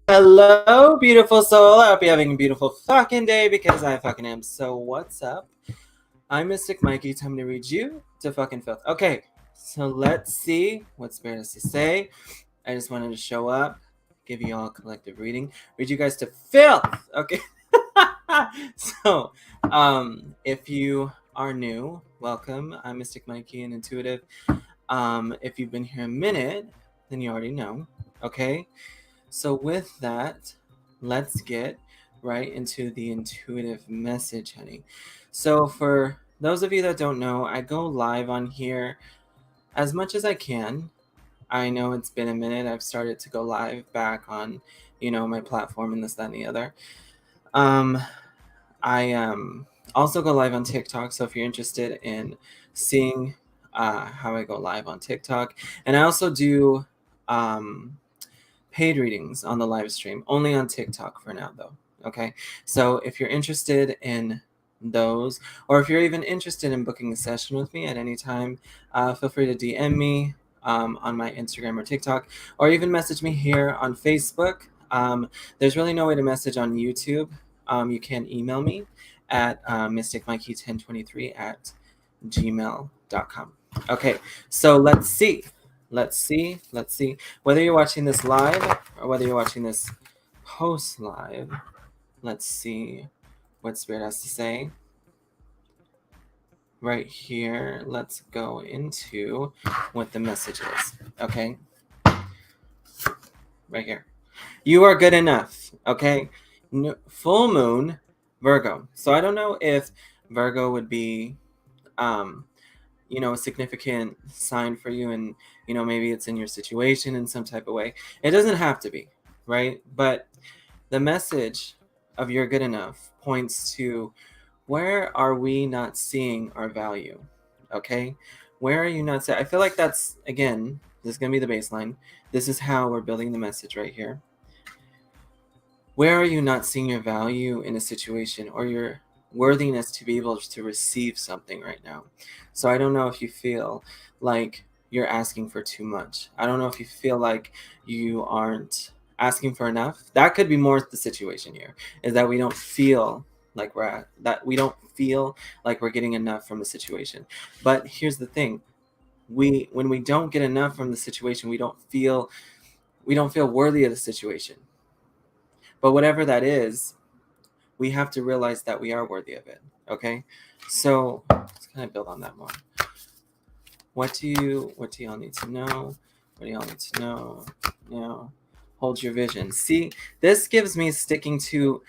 Hello, beautiful soul. I hope you're having a beautiful fucking day because I fucking am. So, what's up? I'm Mystic Mikey. Time to read you to fucking filth. Okay, so let's see what Spirit has to say. I just wanted to show up, give you all a collective reading, read you guys to filth. Okay. So, if you are new, welcome. I'm Mystic Mikey and Intuitive. If you've been here a minute, then you already know. Okay. So, with that, let's get right into the intuitive message, honey. So, for those of you that don't know, I go live on here as much as I can. I know it's been a minute. I've started to go live back on, my platform and this, that, and the other. I also go live on TikTok. So, if you're interested in seeing how I go live on TikTok, and I also do. Paid readings on the live stream, only on TikTok for now, though. Okay, so if you're interested in those, or if you're even interested in booking a session with me at any time, feel free to DM me on my Instagram or TikTok, or even message me here on Facebook. There's really no way to message on YouTube. You can email me at mysticmikey1023 at gmail.com. Okay, so let's see. Let's see. Whether you're watching this live or whether you're watching this post live, let's see what Spirit has to say. Right here, let's go into what the message is. Okay. Right here. You are good enough. Okay. Full moon, Virgo. So I don't know if Virgo would be a significant sign for you, and maybe it's in your situation in some type of way. It doesn't have to be, right? But the message of you're good enough points to where are we not seeing our value? Okay, where are you not seeing? I feel like that's, again, this is gonna be the baseline. This is how we're building the message right here. Where are you not seeing your value in a situation, or your worthiness to be able to receive something right now? So I don't know if you feel like you're asking for too much. I don't know if you feel like you aren't asking for enough. That could be more the situation here, is that we don't feel like we don't feel like we're getting enough from the situation. But here's the thing. When we don't get enough from the situation, we don't feel worthy of the situation. But whatever that is, we have to realize that we are worthy of it. Okay, so let's kind of build on that more. What do y'all need to know? What do y'all need to know? Hold your vision. See, this gives me sticking to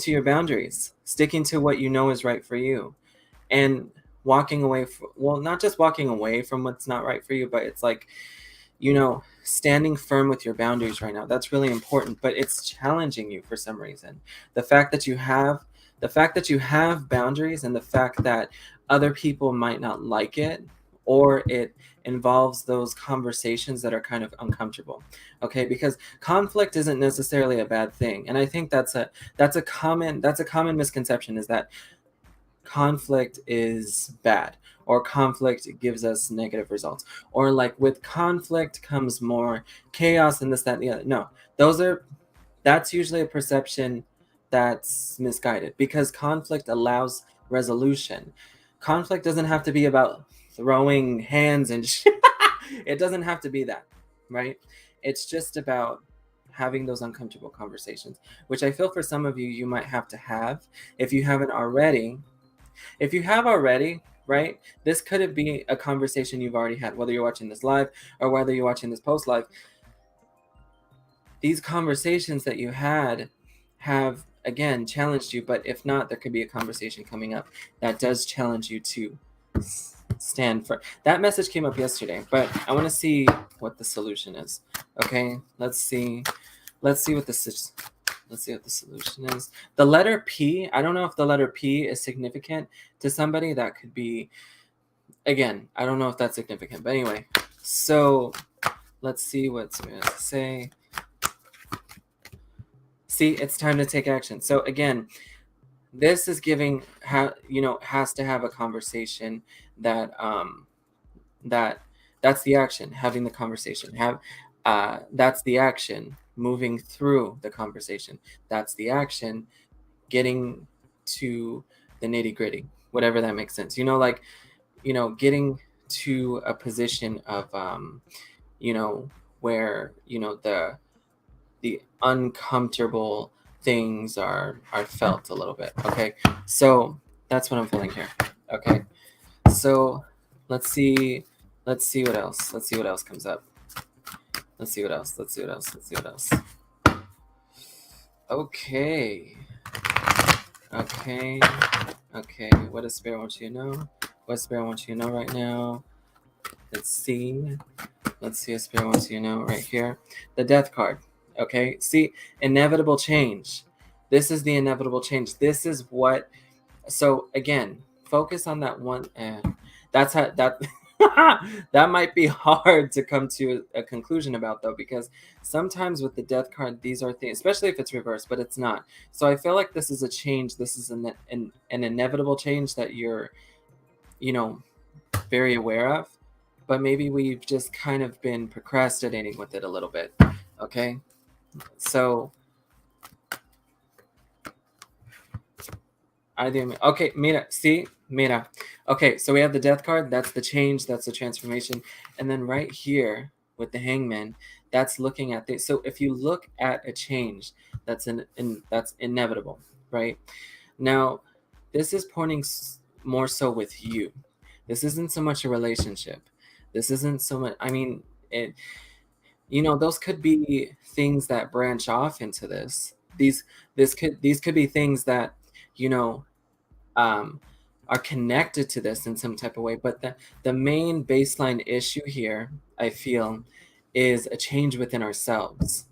your boundaries, sticking to what you know is right for you, and walking away not just walking away from what's not right for you, but it's like, standing firm with your boundaries right now. That's really important, but it's challenging you for some reason. The fact that you have boundaries, and the fact that other people might not like it, or it involves those conversations that are kind of uncomfortable. Okay, because conflict isn't necessarily a bad thing. And I think that's a common misconception, is that conflict is bad, or conflict gives us negative results, or like with conflict comes more chaos and this, that, and the other. No, that's usually a perception that's misguided, because conflict allows resolution. Conflict doesn't have to be about throwing hands and it doesn't have to be that, right? It's just about having those uncomfortable conversations, which I feel for some of you might have to have. If you haven't already, if you have already, right, this could be a conversation you've already had, whether you're watching this live or whether you're watching this post live. These conversations that you had have, again, challenged you, but if not, there could be a conversation coming up that does challenge you to stand for. That message came up yesterday, but I want to see what the solution is. Okay, let's see what the solution is. The letter P, I don't know if the letter P is significant to somebody. That could be, again, I don't know if that's significant. But anyway, so let's see what's going to say. See, it's time to take action. So again, this is giving, has to have a conversation that, that's the action, having the conversation. That's the action, moving through the conversation. That's the action, getting to the nitty gritty, whatever that makes sense. Like, getting to a position of, you know, where, the uncomfortable things are felt a little bit. Okay. So that's what I'm feeling here. Okay. So let's see what else. Let's see what else comes up. Let's see what else. Okay. What does Spirit want you to know? What does Spirit want you to know right now? Let's see what Spirit wants you to know right here. The Death card. Okay. See, inevitable change. This is the inevitable change. This is what. So again, focus on that one. That's how that. That might be hard to come to a conclusion about, though, because sometimes with the Death card, these are things, especially if it's reversed, but it's not. So I feel like this is a change. This is an inevitable change that you're, very aware of, but maybe we've just kind of been procrastinating with it a little bit. Okay. So okay, mira. Okay, so we have the Death card. That's the change. That's the transformation. And then right here with the Hangman, that's looking at this. So if you look at a change, that's that's inevitable, right? Now, this is pointing more so with you. This isn't so much a relationship. This isn't so much. I mean, those could be things that branch off into this. These could be things that, um, are connected to this in some type of way. But the main baseline issue here, I feel, is a change within ourselves.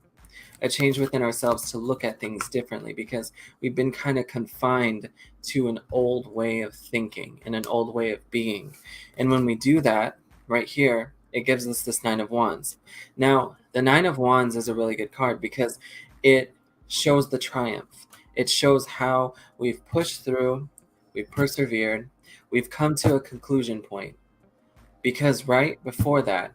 A change within ourselves to look at things differently, because we've been kind of confined to an old way of thinking and an old way of being. And when we do that, right here, it gives us this Nine of Wands. Now, the Nine of Wands is a really good card because it shows the triumph. It shows how we've pushed through, we've persevered, we've come to a conclusion point. Because right before that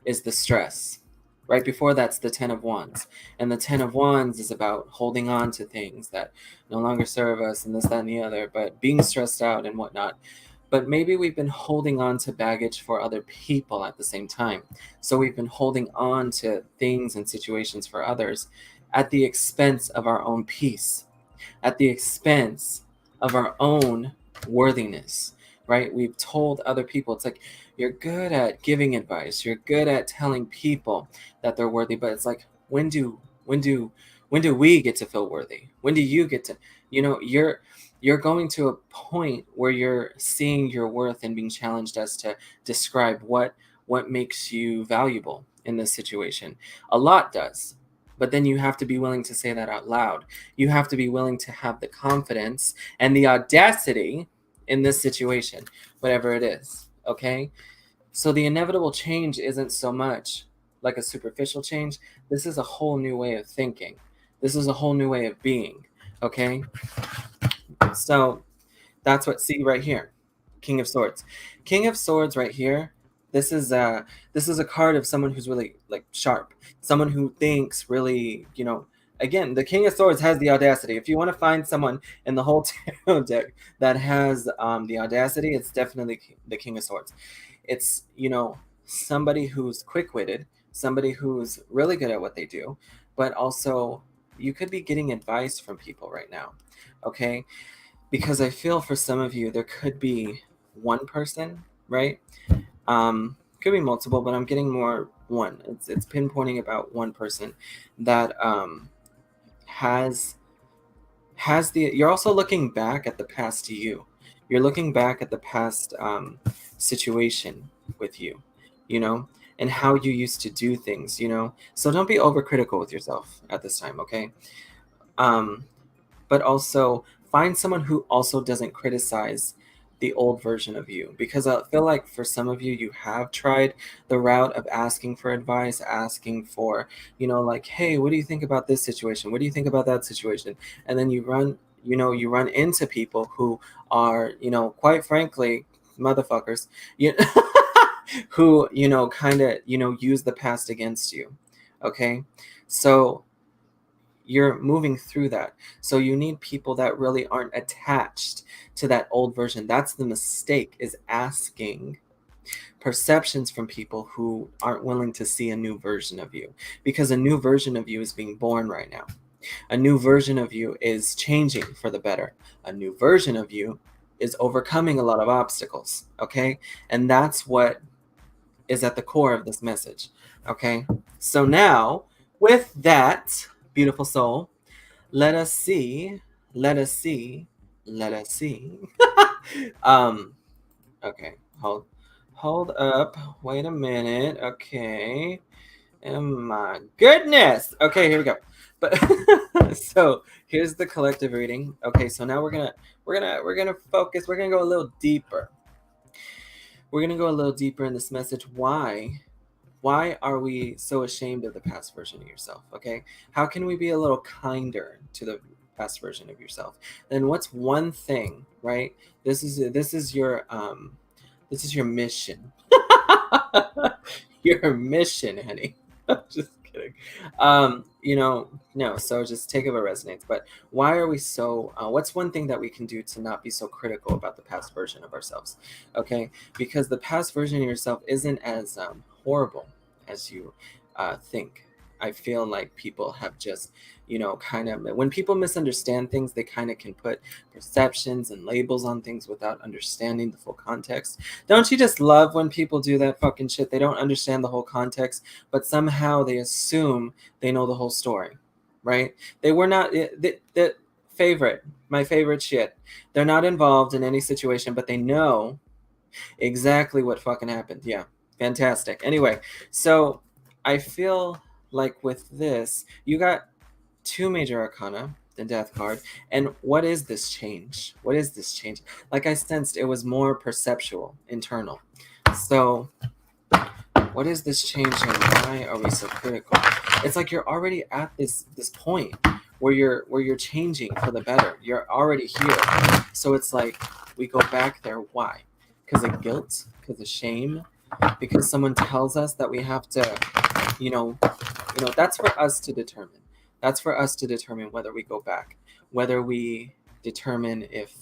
is the stress. Right before that's the Ten of Wands. And the Ten of Wands is about holding on to things that no longer serve us and this, that, and the other, but being stressed out and whatnot. But maybe we've been holding on to baggage for other people at the same time. So we've been holding on to things and situations for others at the expense of our own peace, at the expense of our own worthiness, right? We've told other people, it's like, you're good at giving advice, you're good at telling people that they're worthy, but it's like, when do we get to feel worthy? When do you get to, you're going to a point where you're seeing your worth and being challenged as to describe what makes you valuable in this situation. A lot does. But then you have to be willing to say that out loud. You have to be willing to have the confidence and the audacity in this situation, whatever it is. Okay? So the inevitable change isn't so much like a superficial change. This is a whole new way of thinking. This is a whole new way of being. Okay? So that's what, see right here. King of Swords. King of Swords right here. This is a card of someone who's really like sharp. Someone who thinks really, again, the King of Swords has the audacity. If you want to find someone in the whole tarot deck that has the audacity, it's definitely the King of Swords. It's, somebody who's quick-witted, somebody who's really good at what they do, but also you could be getting advice from people right now, okay? Because I feel for some of you, there could be one person, right? Could be multiple, but I'm getting more one. It's pinpointing about one person that has the. You're also looking back at the past you. You're looking back at the past situation with you, and how you used to do things, So don't be overcritical with yourself at this time, okay? But also find someone who also doesn't criticize the old version of you, because I feel like for some of you, you have tried the route of asking for advice, asking for, like, hey, what do you think about this situation? What do you think about that situation? And then you run into people who are, quite frankly, motherfuckers, who, kind of, use the past against you. Okay, so you're moving through that. So you need people that really aren't attached to that old version. That's the mistake, is asking perceptions from people who aren't willing to see a new version of you, because a new version of you is being born right now. A new version of you is changing for the better. A new version of you is overcoming a lot of obstacles, okay? And that's what is at the core of this message, okay? So now, with that, beautiful soul, let us see, let us see, let us see. um, okay, hold up, wait a minute, okay. Oh my goodness. Okay, here we go. But so here's the collective reading. Okay, so now we're gonna focus. We're gonna go a little deeper. We're gonna go a little deeper in this message. Why are we so ashamed of the past version of yourself? Okay, how can we be a little kinder to the past version of yourself? Then what's one thing, right? This is your mission. Your mission, honey. Just kidding. No, so just take it what resonates. But why are we so, what's one thing that we can do to not be so critical about the past version of ourselves? Okay, because the past version of yourself isn't as horrible as you think. I feel like people have just, kind of, when people misunderstand things, they kind of can put perceptions and labels on things without understanding the full context. Don't you just love when people do that fucking shit? They don't understand the whole context, but somehow they assume they know the whole story, right? They were not, my favorite shit. They're not involved in any situation, but they know exactly what fucking happened. Yeah, fantastic. Anyway, so I feel like with this, you got two major arcana, the death card. And what is this change? What is this change? Like I sensed it was more perceptual, internal. So what is this change and why are we so critical? It's like you're already at this point where you're changing for the better. You're already here. So it's like we go back there. Why? Because of guilt, because of shame, because someone tells us that we have to, that's for us to determine. That's for us to determine whether we go back, whether we determine if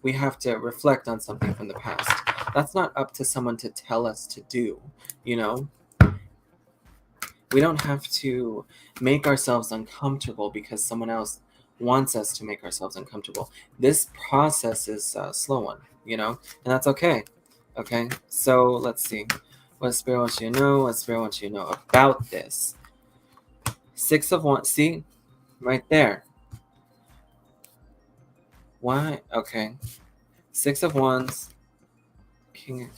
we have to reflect on something from the past. That's not up to someone to tell us to do, you know? We don't have to make ourselves uncomfortable because someone else wants us to make ourselves uncomfortable. This process is a slow one, and that's okay. Okay, so let's see. What Spirit wants you to know, what Spirit wants you to know about this. 6 of Wands, see? Right there. Why? Okay. 6 of Wands. King.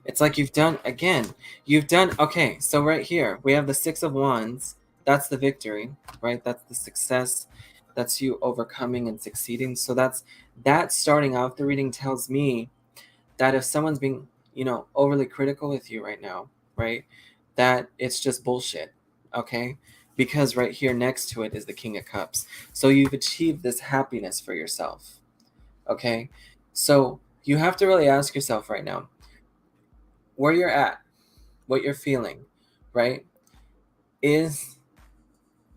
It's like you've done, okay, so right here, we have the 6 of Wands. That's the victory, right? That's the success. That's you overcoming and succeeding. So that starting off the reading tells me that if someone's being, overly critical with you right now, right, that it's just bullshit, okay? Because right here next to it is the King of Cups. So you've achieved this happiness for yourself, okay? So you have to really ask yourself right now, where you're at, what you're feeling, right? Is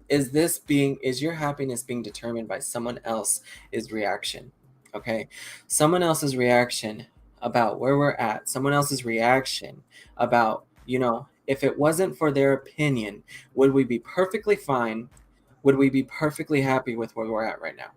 your happiness being determined by someone else's reaction? Okay? Someone else's reaction about where we're at, someone else's reaction about, if it wasn't for their opinion, would we be perfectly fine? Would we be perfectly happy with where we're at right now?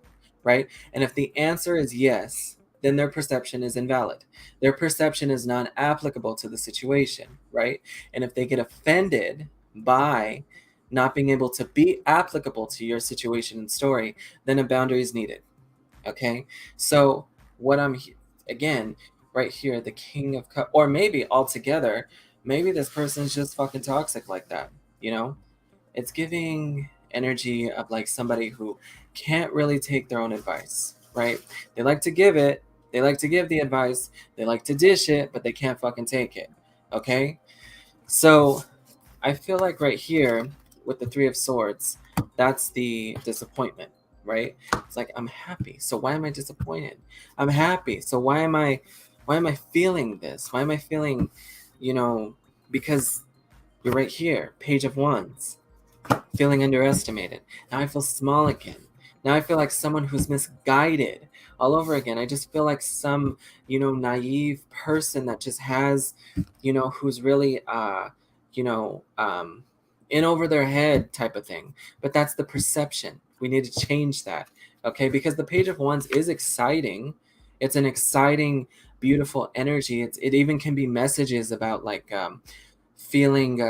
Right? And if the answer is yes, then their perception is invalid. Their perception is not applicable to the situation, right? And if they get offended by not being able to be applicable to your situation and story, then a boundary is needed. Okay? So what again, right here, the King of Cups, or maybe altogether, maybe this person's just fucking toxic like that, It's giving energy of like somebody who can't really take their own advice, right? They like to give it, they like to give the advice, they like to dish it, but they can't fucking take it. Okay? So I feel like right here with the 3 of Swords, that's the disappointment, right? It's like I'm happy, so why am I disappointed? I'm happy, so why am I feeling this? Why am I feeling, because you're right here, Page of Wands, feeling underestimated. Now I feel small again. Now I feel like someone who's misguided all over again. I just feel like some, naive person that just has, who's really, in over their head type of thing. But that's the perception. We need to change that, okay? Because the Page of Wands is exciting. It's an exciting, beautiful energy. It even can be messages about like feeling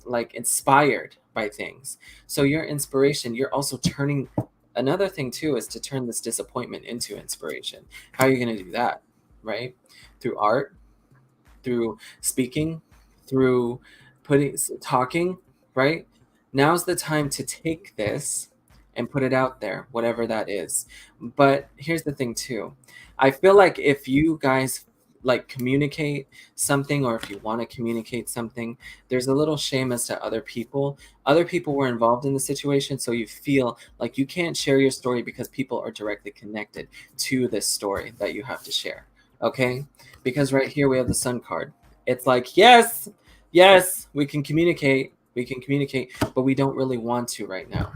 like inspired by things. So your inspiration, you're also turning. Another thing too is to turn this disappointment into inspiration. How are you going to do that? Right? Through art, through speaking, through talking, right? Now's the time to take this and put it out there, whatever that is. But here's the thing too. I feel like if you guys like communicate something, or if you want to communicate something, there's a little shame as to other people. Other people were involved in the situation, so you feel like you can't share your story because people are directly connected to this story that you have to share. Okay? Because right here we have the Sun card. It's like, yes, we can communicate, but we don't really want to right now.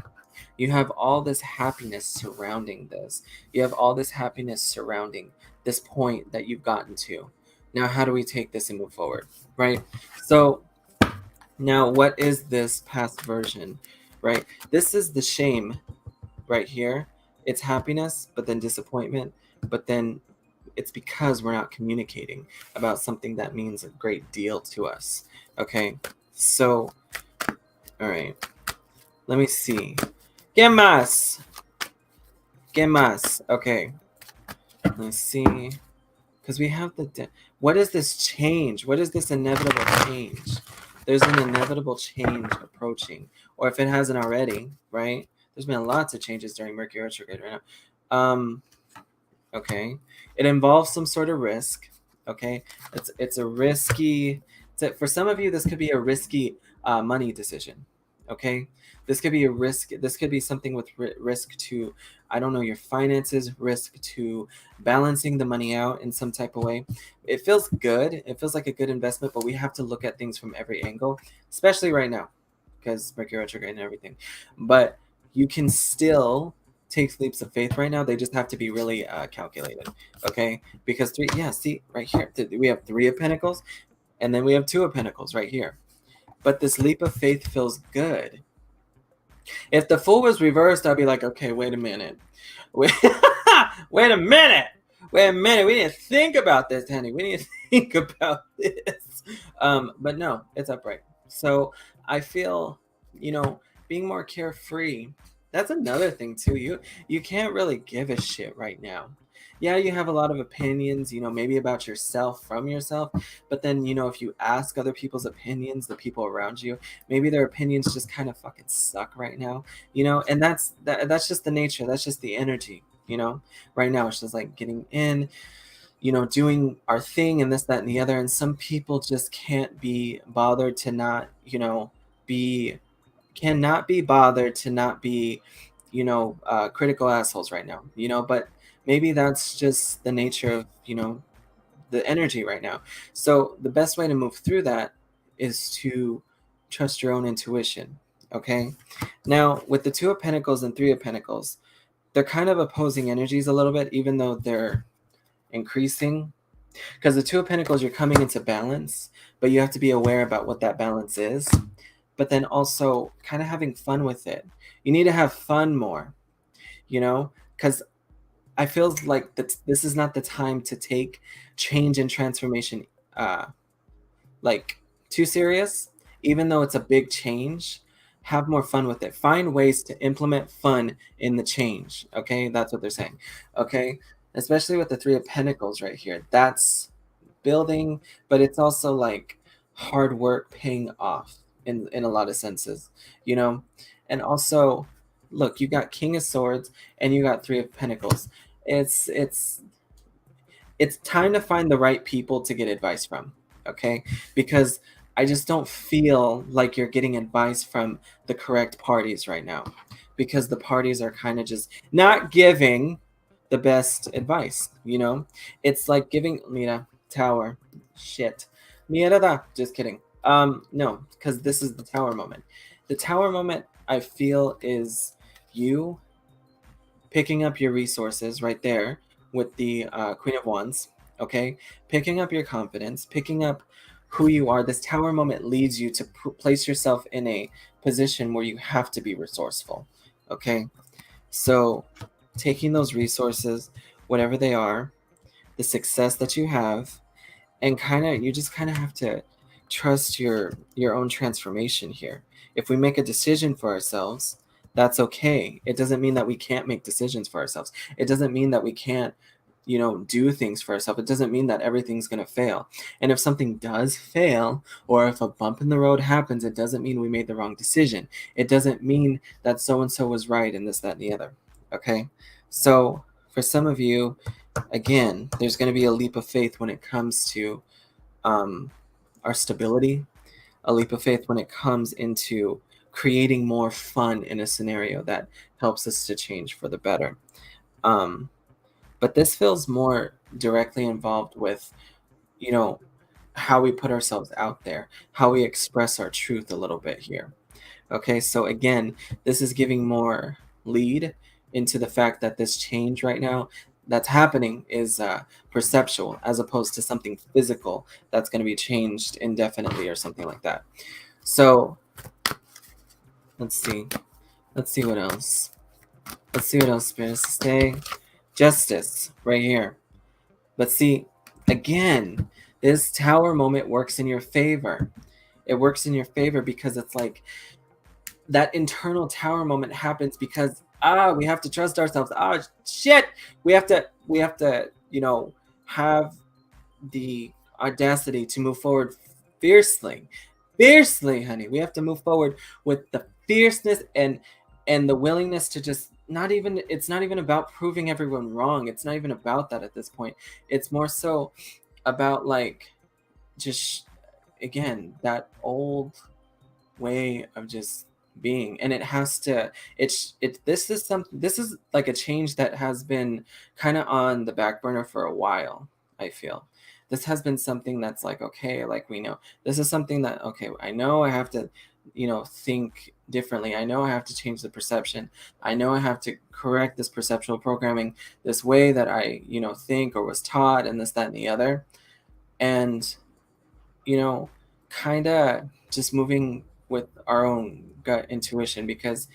You have all this happiness surrounding this. You have all this happiness surrounding this point that you've gotten to. Now, how do we take this and move forward, right? So now, what is this past version, right? This is the shame right here. It's happiness, but then disappointment, but then it's because we're not communicating about something that means a great deal to us. Okay, so, all right, let me see. ¿Qué más? ¿Qué más? Okay, let's see. Because we have what is this change? What is this inevitable change? There's an inevitable change approaching, or if it hasn't already, right? There's been lots of changes during Mercury retrograde right now. Okay, it involves some sort of risk. Okay, it's a risky. For some of you, this could be a risky money decision. Okay, this could be a risk. This could be something with risk to, I don't know, your finances, risk to balancing the money out in some type of way. It feels good. It feels like a good investment, but we have to look at things from every angle, especially right now, because Mercury retrograde and everything. But you can still take leaps of faith right now. They just have to be really calculated, okay? Because see right here, we have 3 of Pentacles, and then we have 2 of Pentacles right here. But this leap of faith feels good. If the Fool was reversed, I'd be like, okay, wait a minute. Wait a minute. We need to think about this, honey. We need to think about this. But no, it's upright. So I feel, being more carefree. That's another thing too. You can't really give a shit right now. Yeah, you have a lot of opinions, maybe about yourself from yourself, but then, if you ask other people's opinions, the people around you, maybe their opinions just kind of fucking suck right now, and that's just the nature, that's just the energy, right now. It's just like getting in, doing our thing and this, that, and the other, and some people just can't be bothered to not, cannot be bothered to not be, critical assholes right now, but maybe that's just the nature of, the energy right now. So the best way to move through that is to trust your own intuition. Okay. Now, with the 2 of Pentacles and 3 of Pentacles, they're kind of opposing energies a little bit, even though they're increasing. Because the 2 of Pentacles, you're coming into balance, but you have to be aware about what that balance is. But then also kind of having fun with it. You need to have fun more, because I feel like this is not the time to take change and transformation like too serious. Even though it's a big change, have more fun with it. Find ways to implement fun in the change. Okay, that's what they're saying. Okay, especially with the 3 of Pentacles right here. That's building, but it's also like hard work paying off in a lot of senses, and also look, you got King of Swords and you got 3 of Pentacles. It's time to find the right people to get advice from, okay? Because I just don't feel like you're getting advice from the correct parties right now, because the parties are kind of just not giving the best advice, It's like giving Tower, shit. Mierda. Just kidding. No, because this is the tower moment. The tower moment, I feel, is you picking up your resources right there with the Queen of Wands, okay? Picking up your confidence, picking up who you are. This tower moment leads you to place yourself in a position where you have to be resourceful, okay? So, taking those resources, whatever they are, the success that you have, and you just kind of have to trust your own transformation here. If we make a decision for ourselves, that's okay. It doesn't mean that we can't make decisions for ourselves. It doesn't mean that we can't, do things for ourselves. It doesn't mean that everything's going to fail. And if something does fail, or if a bump in the road happens, it doesn't mean we made the wrong decision. It doesn't mean that so and so was right and this, that, and the other. Okay? So for some of you, again, there's going to be a leap of faith when it comes to our stability, a leap of faith when it comes into creating more fun in a scenario that helps us to change for the better. But this feels more directly involved with, how we put ourselves out there, how we express our truth a little bit here. Okay, so again, this is giving more lead into the fact that this change right now that's happening is perceptual as opposed to something physical that's going to be changed indefinitely or something like that. So let's see. Let's see what else. Let's see what else, Spirits. Stay. Justice, right here. But see, again, this tower moment works in your favor. It works in your favor because it's like that internal tower moment happens because we have to trust ourselves. Shit, we have to have the audacity to move forward fiercely, honey. We have to move forward with the fierceness and the willingness to just it's not even about proving everyone wrong. It's not even about that at this point. It's more so about like just again that old way of just being, and it has to this is like a change that has been kind of on the back burner for a while. I feel this has been something that's like, okay, like we know this is something that, okay, I know I have to think differently. I know I have to change the perception. I know I have to correct this perceptual programming, this way that I think or was taught, and this, that, and the other. And kind of just moving with our own gut intuition, because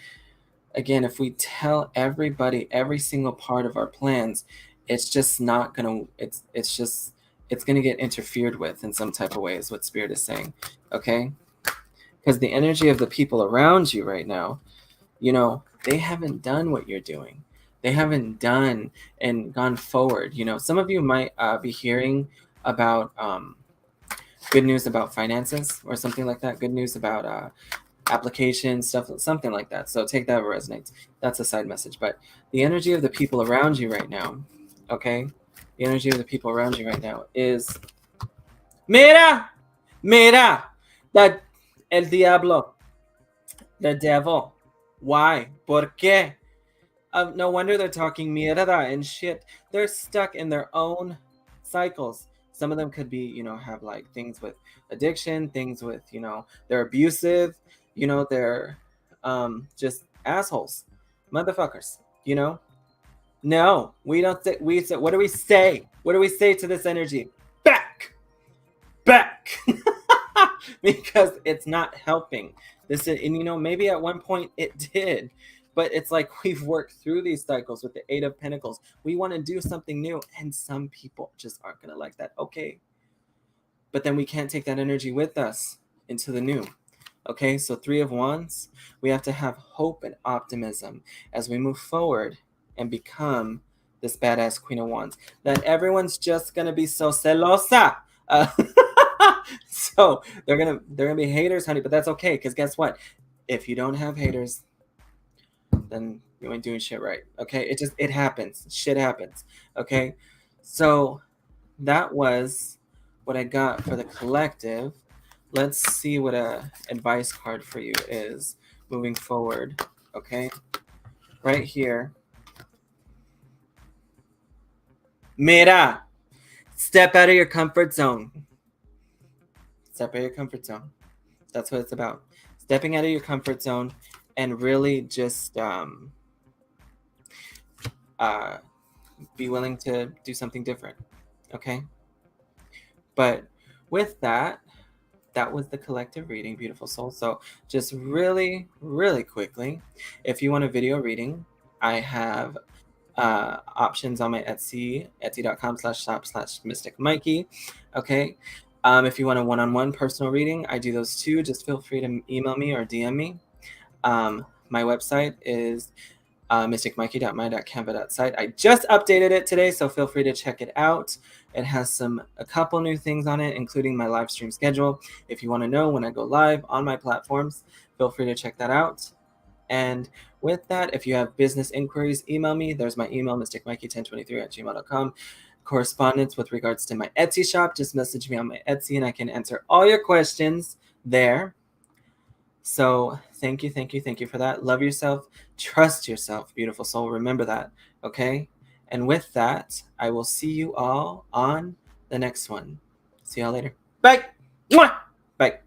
again, if we tell everybody every single part of our plans, it's just not gonna it's gonna get interfered with in some type of way, is what Spirit is saying. Okay, because the energy of the people around you right now, they haven't done what you're doing. They haven't done and gone forward. Some of you might be hearing about good news about finances or something like that. Good news about applications, stuff, something like that. So take that where it resonates. That's a side message. But the energy of the people around you right now, okay? The energy of the people around you right now is Mira! Mira! That el diablo. The devil. Why? ¿Por qué? No wonder they're talking mierda and shit. They're stuck in their own cycles. Some of them could be, have like things with addiction, things with, they're abusive, they're just assholes, motherfuckers, No, we don't say, what do we say? What do we say to this energy? Back! Because it's not helping. This is, and maybe at one point it did, but it's like we've worked through these cycles with the Eight of Pentacles. We want to do something new, and some people just aren't going to like that. Okay. But then we can't take that energy with us into the new. Okay, so Three of Wands, we have to have hope and optimism as we move forward and become this badass Queen of Wands. That everyone's just going to be so celosa. So they're gonna be haters, honey, but that's okay, because guess what? If you don't have haters, then you ain't doing shit right. Okay, it happens. Shit happens. Okay, so that was what I got for the collective. Let's see what a advice card for you is moving forward. Okay, right here. Mira, step out of your comfort zone. Step out of your comfort zone. That's what it's about. Stepping out of your comfort zone and really just be willing to do something different. Okay? But with that, that was the collective reading, beautiful soul. So just really, really quickly, if you want a video reading, I have options on my Etsy, etsy.com/shop/Mystic Mikey. Okay. If you want a one-on-one personal reading, I do those too. Just feel free to email me or DM me. My website is mysticmikey.my.canva.site. I just updated it today, so feel free to check it out. It has a couple new things on it, including my live stream schedule. If you want to know when I go live on my platforms, feel free to check that out. And with that, if you have business inquiries, email me. There's my email, mysticmikey1023@gmail.com. Correspondence with regards to my Etsy shop, just message me on my Etsy and I can answer all your questions there. So thank you for that. Love yourself. Trust yourself, beautiful soul. Remember that, okay? And with that, I will see you all on the next one. See y'all later. Bye. Mwah! Bye.